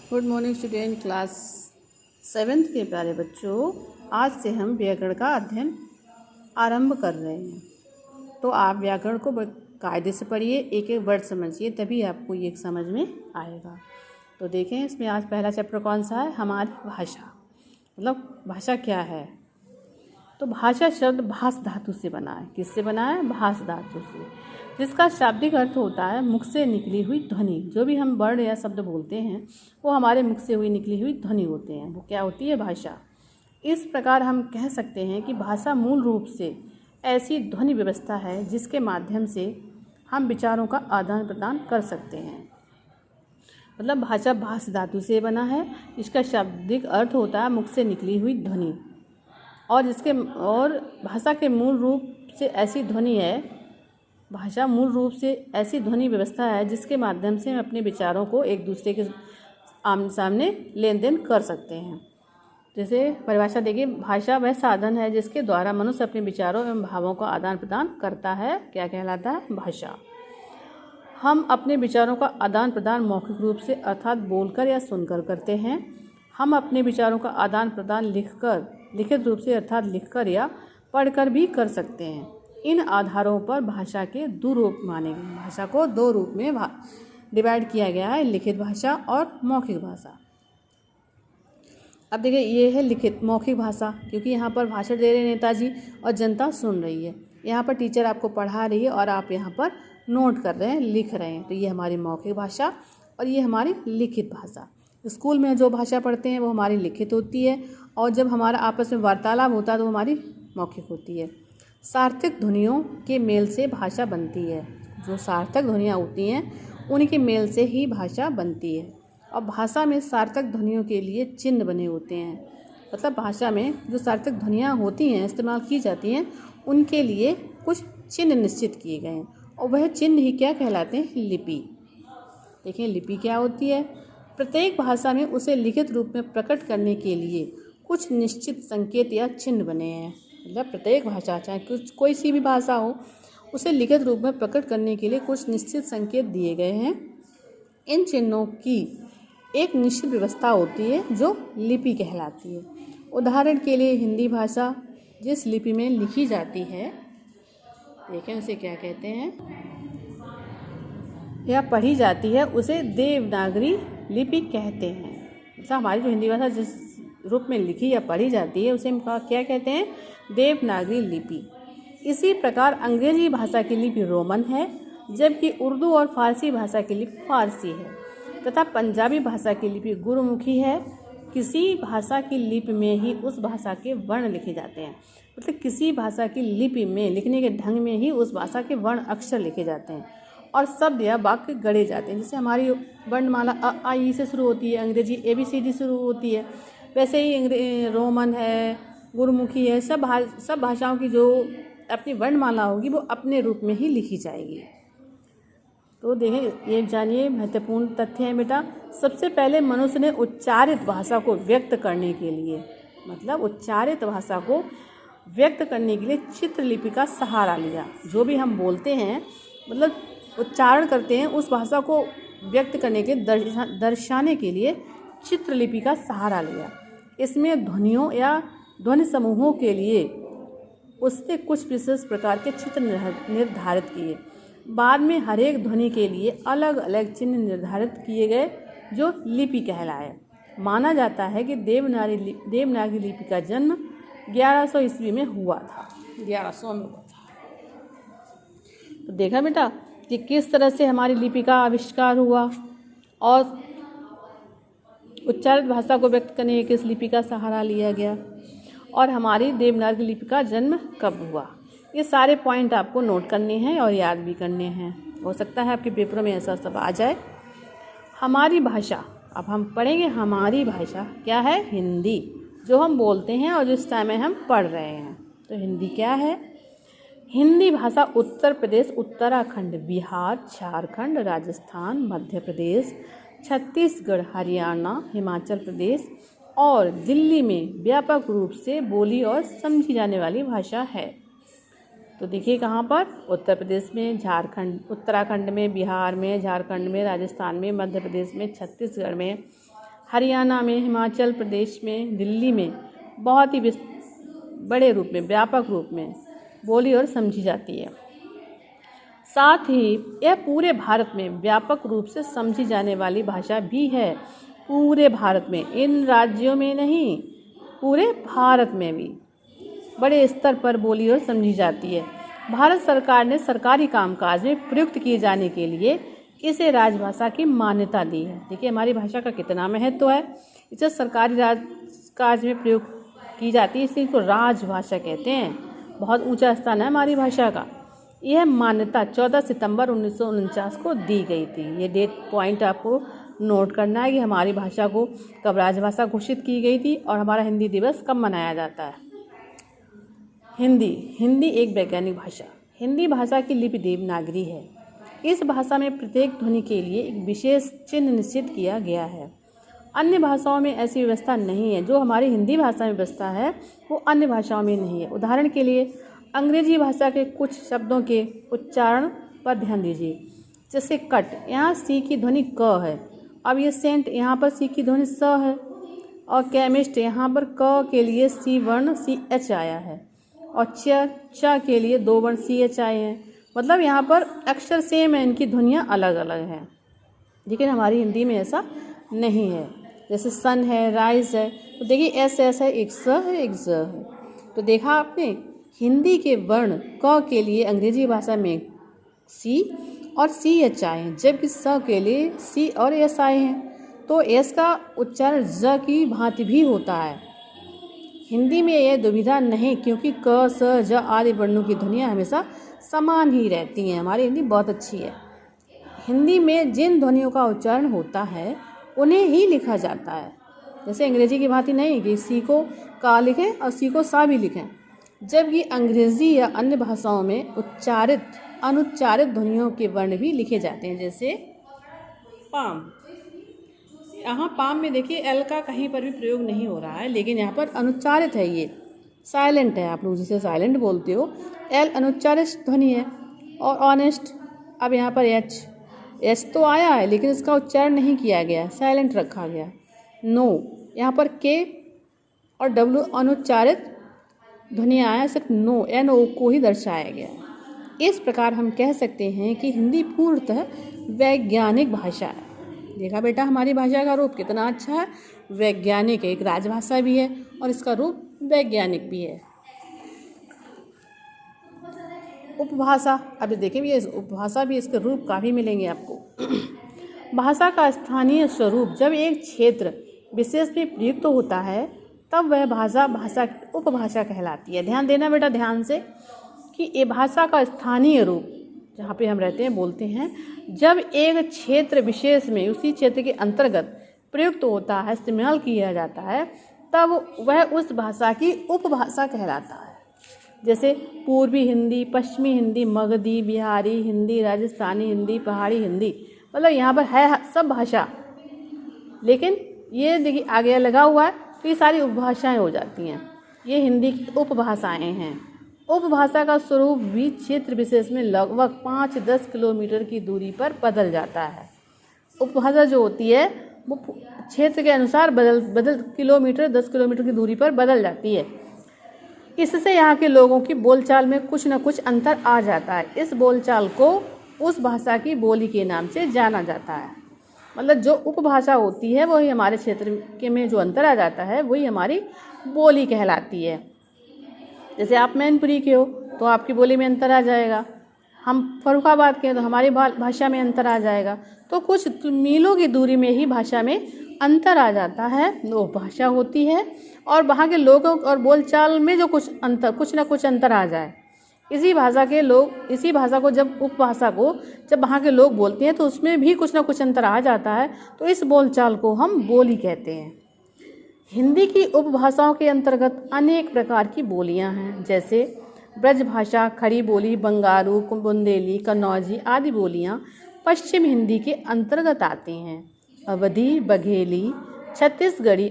Good morning student class 7th के प्यारे बच्चों। आज से हम व्याकरण का अध्ययन आरंभ कर रहे हैं। तो आप व्याकरण को कायदे से पढ़िए, एक एक वर्ड समझिए, तभी आपको ये समझ में आएगा। तो देखें, इसमें आज पहला चैप्टर कौन सा है? हमारी भाषा। मतलब भाषा क्या है? तो भाषा शब्द भास धातु से बना है। किससे बना है? भास धातु से, जिसका शाब्दिक अर्थ होता है मुख से निकली हुई ध्वनि। जो भी हम वर्ड या शब्द बोलते हैं वो हमारे मुख से हुई निकली हुई ध्वनि होते हैं। वो क्या होती है? भाषा। इस प्रकार हम कह सकते हैं कि भाषा मूल रूप से ऐसी ध्वनि व्यवस्था है जिसके माध्यम से हम विचारों का आदान प्रदान कर सकते हैं। मतलब भाषा भास धातु से बना है, इसका शाब्दिक अर्थ होता है मुख से निकली हुई ध्वनि। और भाषा के मूल रूप से ऐसी ध्वनि है, भाषा मूल रूप से ऐसी ध्वनि व्यवस्था है जिसके माध्यम से हम अपने विचारों को एक दूसरे के आमने सामने लेन देन कर सकते हैं। जैसे परिभाषा देखिए, भाषा वह साधन है जिसके द्वारा मनुष्य अपने विचारों एवं भावों का आदान प्रदान करता है। क्या कहलाता है? भाषा। हम अपने विचारों का आदान प्रदान मौखिक रूप से अर्थात बोलकर या सुनकर करते हैं। हम अपने विचारों का आदान प्रदान लिखित रूप से अर्थात लिखकर या पढ़कर भी कर सकते हैं। इन आधारों पर भाषा के दो रूप माने गए। भाषा को दो रूप में डिवाइड किया गया है, लिखित भाषा और मौखिक भाषा। अब देखिए, ये है लिखित मौखिक भाषा, क्योंकि यहाँ पर भाषण दे रहे हैं नेताजी और जनता सुन रही है। यहाँ पर टीचर आपको पढ़ा रही है और आप यहाँ पर नोट कर रहे हैं, लिख रहे हैं। तो ये हमारी मौखिक भाषा और ये हमारी लिखित भाषा। स्कूल में जो भाषा पढ़ते हैं वो हमारी लिखित होती है, और जब हमारा आपस में वार्तालाप होता है तो हमारी मौखिक होती है। सार्थक ध्वनियों के मेल से भाषा बनती है। जो सार्थक ध्वनियाँ होती हैं उनके मेल से ही भाषा बनती है। और भाषा में सार्थक ध्वनियों के लिए चिन्ह बने होते हैं। मतलब भाषा में जो सार्थक ध्वनियाँ होती हैं, इस्तेमाल की जाती हैं, उनके लिए कुछ चिन्ह निश्चित किए गए हैं, और वह चिन्ह ही क्या कहलाते हैं? लिपि। देखिए, लिपि क्या होती है? प्रत्येक भाषा में उसे लिखित रूप में प्रकट करने के लिए कुछ निश्चित संकेत या चिन्ह बने हैं। मतलब प्रत्येक भाषा, चाहे कोई सी भी भाषा हो, उसे लिखित रूप में प्रकट करने के लिए कुछ निश्चित संकेत दिए गए हैं। इन चिन्हों की एक निश्चित व्यवस्था होती है जो लिपि कहलाती है। उदाहरण के लिए हिंदी भाषा जिस लिपि में लिखी जाती है, देखें उसे क्या कहते हैं, या पढ़ी जाती है, उसे देवनागरी लिपि कहते हैं। मतलब हमारी जो हिंदी भाषा जिस रूप में लिखी या पढ़ी जाती है उसे हम क्या कहते हैं? देवनागरी लिपि। इसी प्रकार अंग्रेजी भाषा की लिपि रोमन है, जबकि उर्दू और फारसी भाषा की लिपि फारसी है, तथा पंजाबी भाषा की लिपि गुरुमुखी है। किसी भाषा की लिपि में ही उस भाषा के वर्ण लिखे जाते हैं। मतलब किसी भाषा की लिपि में लिखने के ढंग में ही उस भाषा के वर्ण अक्षर लिखे जाते हैं और शब्द या वाक्य गढ़े जाते हैं। जैसे हमारी वर्णमाला अ आ ई से शुरू होती है, अंग्रेजी ABCD शुरू होती है, वैसे ही रोमन है, गुरुमुखी है। सब भाषाओं की जो अपनी वर्णमाला होगी वो अपने रूप में ही लिखी जाएगी। तो देखें, ये जानिए महत्वपूर्ण तथ्य है बेटा। सबसे पहले मनुष्य ने उच्चारित भाषा को व्यक्त करने के लिए, मतलब उच्चारित भाषा को व्यक्त करने के लिए चित्रलिपि का सहारा लिया। जो भी हम बोलते हैं, मतलब उच्चारण करते हैं, उस भाषा को व्यक्त करने के दर्शाने के लिए चित्रलिपि का सहारा लिया। इसमें ध्वनियों या ध्वनि समूहों के लिए उसने कुछ विशेष प्रकार के चित्र निर्धारित किए। बाद में हर एक ध्वनि के लिए अलग अलग चिन्ह निर्धारित किए गए जो लिपि कहलाए। माना जाता है कि देवनागरी लिपि का जन्म 1100 ईस्वी में हुआ था। 1100 में हुआ था। तो देखा बेटा कि किस तरह से हमारी लिपि का आविष्कार हुआ और उच्चारित भाषा को व्यक्त करने के किस लिपि का सहारा लिया गया, और हमारी देवनागरी लिपि का जन्म कब हुआ। ये सारे पॉइंट आपको नोट करने हैं और याद भी करने हैं। हो सकता है आपके पेपरों में ऐसा सब आ जाए। हमारी भाषा, अब हम पढ़ेंगे हमारी भाषा क्या है? हिंदी, जो हम बोलते हैं और जिस टाइम में हम पढ़ रहे हैं। तो हिंदी क्या है? हिंदी भाषा उत्तर प्रदेश, उत्तराखंड, बिहार, झारखंड, राजस्थान, मध्य प्रदेश, छत्तीसगढ़, हरियाणा, हिमाचल प्रदेश और दिल्ली में व्यापक रूप से बोली और समझी जाने वाली भाषा है। तो देखिए कहाँ पर? उत्तर प्रदेश में, झारखंड, उत्तराखंड में, बिहार में, झारखंड में, राजस्थान में, मध्य प्रदेश में, छत्तीसगढ़ में, हरियाणा में, हिमाचल प्रदेश में, दिल्ली में बहुत ही बड़े रूप में, व्यापक रूप में बोली और समझी जाती है। साथ ही यह पूरे भारत में व्यापक रूप से समझी जाने वाली भाषा भी है। पूरे भारत में, इन राज्यों में नहीं, पूरे भारत में भी बड़े स्तर पर बोली और समझी जाती है। भारत सरकार ने सरकारी कामकाज में प्रयुक्त किए जाने के लिए इसे राजभाषा की मान्यता दी है। देखिए हमारी भाषा का कितना महत्व है। इसे सरकारी काज में प्रयोग की जाती है, इसलिए इसको राजभाषा कहते हैं। बहुत ऊंचा स्थान है हमारी भाषा का। यह मान्यता 14 सितंबर 1949 को दी गई थी। ये डेट पॉइंट आपको नोट करना है कि हमारी भाषा को कब राजभाषा घोषित की गई थी और हमारा हिंदी दिवस कब मनाया जाता है। हिंदी एक वैज्ञानिक भाषा। हिंदी भाषा की लिपि देवनागरी है। इस भाषा में प्रत्येक ध्वनि के लिए एक विशेष चिन्ह निश्चित किया गया है। अन्य भाषाओं में ऐसी व्यवस्था नहीं है। जो हमारी हिंदी भाषा में व्यवस्था है वो अन्य भाषाओं में नहीं है। उदाहरण के लिए अंग्रेजी भाषा के कुछ शब्दों के उच्चारण पर ध्यान दीजिए। जैसे कट, यहाँ सी की ध्वनि क है। अब ये सेंट, यहाँ पर सी की ध्वनि स है। और केमिस्ट, यहाँ पर क के लिए सी वर्ण सी एच आया है और च के लिए दो वर्ण सी एच आए हैं। मतलब यहाँ पर अक्षर सेम है, इनकी ध्वनियाँ अलग अलग हैं। लेकिन हमारी हिंदी में ऐसा नहीं है। जैसे सन है, राइज है, तो देखिए एस एस है, एक स है, एक ज है। तो देखा आपने, हिंदी के वर्ण क के लिए अंग्रेजी भाषा में सी और सी एच आए हैं, जबकि स के लिए सी और एस आए हैं। तो एस का उच्चारण ज की भांति भी होता है। हिंदी में यह दुविधा नहीं, क्योंकि क स ज आदि वर्णों की ध्वनियाँ हमेशा समान ही रहती हैं। हमारी हिंदी बहुत अच्छी है। हिंदी में जिन ध्वनियों का उच्चारण होता है उन्हें ही लिखा जाता है। जैसे अंग्रेजी की भांति नहीं कि सी को का लिखें और सी को सा भी लिखें। जबकि अंग्रेजी या अन्य भाषाओं में उच्चारित अनुच्चारित ध्वनियों के वर्ण भी लिखे जाते हैं। जैसे पाम, यहाँ पाम में देखिए एल का कहीं पर भी प्रयोग नहीं हो रहा है, लेकिन यहाँ पर अनुच्चारित है। ये साइलेंट है, आप लोग जिसे साइलेंट बोलते हो, एल अनुच्चारित ध्वनि है। और ऑनेस्ट, अब यहाँ पर एच तो आया है लेकिन इसका उच्चारण नहीं किया गया, साइलेंट रखा गया। नो, यहाँ पर के और डब्ल्यू अनुच्चारित ध्वनि आया, सिर्फ नो एन ओ को ही दर्शाया गया है। इस प्रकार हम कह सकते हैं कि हिंदी पूर्णतः वैज्ञानिक भाषा है। देखा बेटा, हमारी भाषा का रूप कितना अच्छा है, वैज्ञानिक है। एक राजभाषा भी है और इसका रूप वैज्ञानिक भी है। उपभाषा, अभी देखेंगे ये उपभाषा भी, इसके रूप काफ़ी मिलेंगे आपको। भाषा का स्थानीय स्वरूप जब एक क्षेत्र विशेष में प्रयुक्त होता है तब वह भाषा उपभाषा कहलाती है। ध्यान देना बेटा ध्यान से कि ये भाषा का स्थानीय रूप जहाँ पे हम रहते हैं बोलते हैं, जब एक क्षेत्र विशेष में उसी क्षेत्र के अंतर्गत प्रयुक्त होता है, इस्तेमाल किया जाता है, तब वह उस भाषा की उपभाषा कहलाता है। जैसे पूर्वी हिंदी, पश्चिमी हिंदी, मगधी, बिहारी हिंदी, राजस्थानी हिंदी, पहाड़ी हिंदी, मतलब यहाँ पर है सब भाषा। लेकिन ये देखिए आगे लगा हुआ है तो ये सारी उपभाषाएं हो जाती हैं। ये हिंदी की उपभाषाएं हैं। उपभाषा का स्वरूप भी क्षेत्र विशेष में लगभग 5-10 किलोमीटर की दूरी पर बदल जाता है। उपभाषा जो होती है वो क्षेत्र के अनुसार बदल किलोमीटर 10 किलोमीटर की दूरी पर बदल जाती है। इससे यहाँ के लोगों की बोलचाल में कुछ न कुछ अंतर आ जाता है। इस बोलचाल को उस भाषा की बोली के नाम से जाना जाता है। मतलब जो उपभाषा होती है वही हमारे क्षेत्र के में जो अंतर आ जाता है वही हमारी बोली कहलाती है। जैसे आप मैनपुरी के हो तो आपकी बोली में अंतर आ जाएगा, हम फर्रुखाबाद के हैं तो हमारी भाषा में अंतर आ जाएगा। तो कुछ मीलों की दूरी में ही भाषा में अंतर आ जाता है, वो भाषा होती है। और वहाँ के लोगों और बोलचाल में जो कुछ ना कुछ अंतर आ जाए, इसी भाषा को जब उपभाषा को जब वहाँ के लोग बोलते हैं तो उसमें भी कुछ ना कुछ अंतर आ जाता है, तो इस बोलचाल को हम बोली कहते हैं। हिंदी की उपभाषाओं के अंतर्गत अनेक प्रकार की बोलियां हैं, जैसे ब्रजभाषा, खड़ी बोली, बंगारू, बुंदेली, कन्नौजी आदि बोलियां पश्चिम हिंदी के अंतर्गत आती हैं। अवधी, बघेली, छत्तीसगढ़ी